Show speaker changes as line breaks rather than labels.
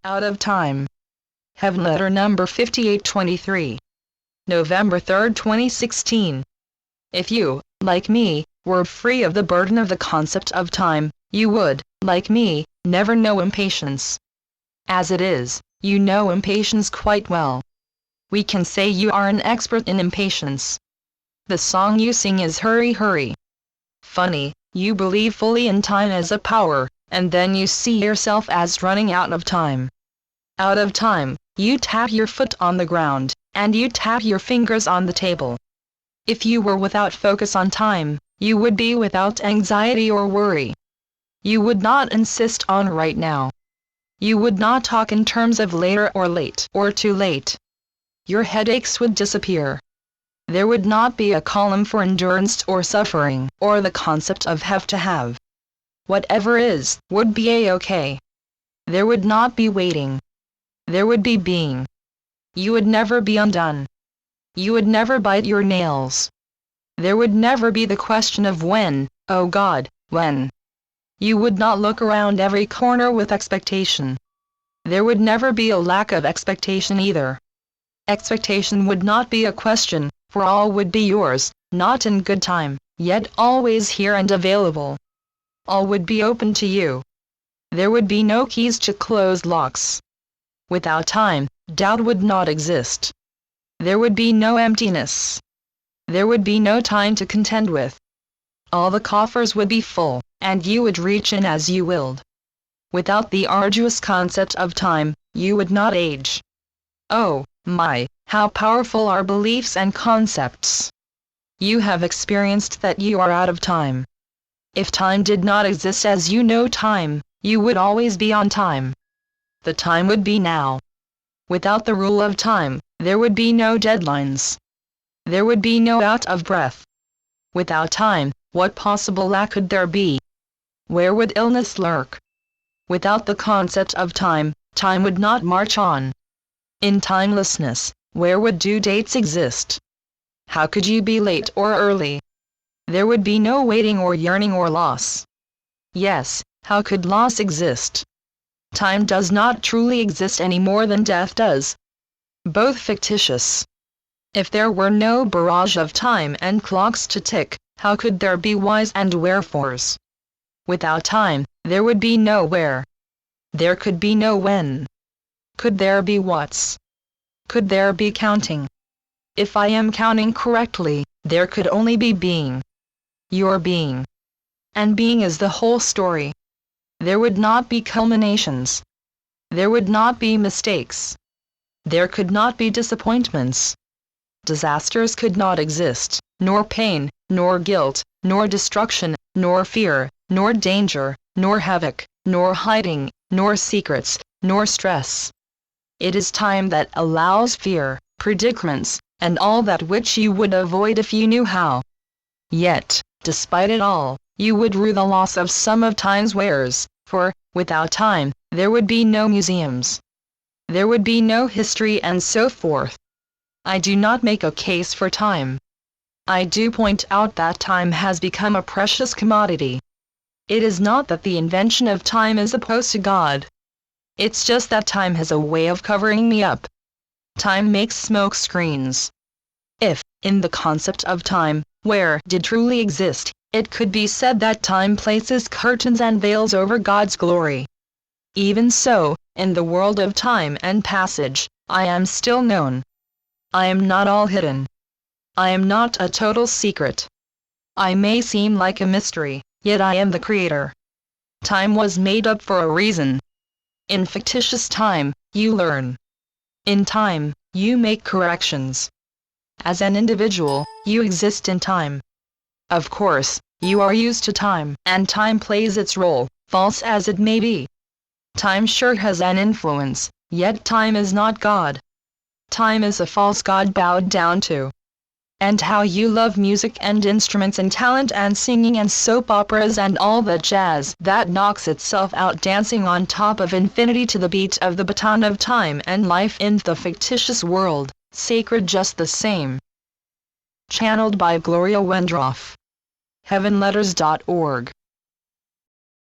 Out of Time. Heavenletter number 5823. November 3, 2016. If you, like me, were free of the burden of the concept of time, you would, like me, never know impatience. As it is, you know impatience quite well. We can say you are an expert in impatience. The song you sing is Hurry Hurry. Funny, you believe fully in time as a power, and then you see yourself as running out of time. Out of time, you tap your foot on the ground, and you tap your fingers on the table. If you were without focus on time, you would be without anxiety or worry. You would not insist on right now. You would not talk in terms of later or late or too late. Your headaches would disappear. There would not be a column for endurance or suffering, or the concept of have to have. Whatever is, would be a-okay. There would not be waiting. There would be being. You would never be undone. You would never bite your nails. There would never be the question of when, oh God, when. You would not look around every corner with expectation. There would never be a lack of expectation either. Expectation would not be a question, for all would be yours, not in good time, yet always here and available. All would be open to you. There would be no keys to closed locks. Without time, doubt would not exist. There would be no emptiness. There would be no time to contend with. All the coffers would be full, and you would reach in as you willed. Without the arduous concept of time, you would not age. Oh, my, how powerful are beliefs and concepts! You have experienced that you are out of time. If time did not exist as you know time, you would always be on time. The time would be now. Without the rule of time, there would be no deadlines. There would be no out of breath. Without time, what possible lack could there be? Where would illness lurk? Without the concept of time, time would not march on. In timelessness, where would due dates exist? How could you be late or early? There would be no waiting or yearning or loss. Yes, how could loss exist? Time does not truly exist any more than death does. Both fictitious. If there were no barrage of time and clocks to tick, how could there be whys and wherefores? Without time, there would be no where. There could be no when. Could there be whats? Could there be counting? If I am counting correctly, there could only be being. Your being. And being is the whole story. There would not be culminations. There would not be mistakes. There could not be disappointments. Disasters could not exist, nor pain, nor guilt, nor destruction, nor fear, nor danger, nor havoc, nor hiding, nor secrets, nor stress. It is time that allows fear, predicaments, and all that which you would avoid if you knew how. Yet, despite it all, you would rue the loss of some of time's wares, for, without time, there would be no museums. There would be no history and so forth. I do not make a case for time. I do point out that time has become a precious commodity. It is not that the invention of time is opposed to God. It's just that time has a way of covering me up. Time makes smoke screens. If, in the concept of time, where did truly exist, it could be said that time places curtains and veils over God's glory. Even so, in the world of time and passage, I am still known. I am not all hidden. I am not a total secret. I may seem like a mystery, yet I am the creator. Time was made up for a reason. In fictitious time, you learn. In time, you make corrections. As an individual, you exist in time. Of course, you are used to time, and time plays its role, false as it may be. Time sure has an influence, yet time is not God. Time is a false god bowed down to. And how you love music and instruments and talent and singing and soap operas and all the jazz that knocks itself out dancing on top of infinity to the beat of the baton of time and life in the fictitious world, sacred just the same. Channeled by Gloria Wendroff. Heavenletters.org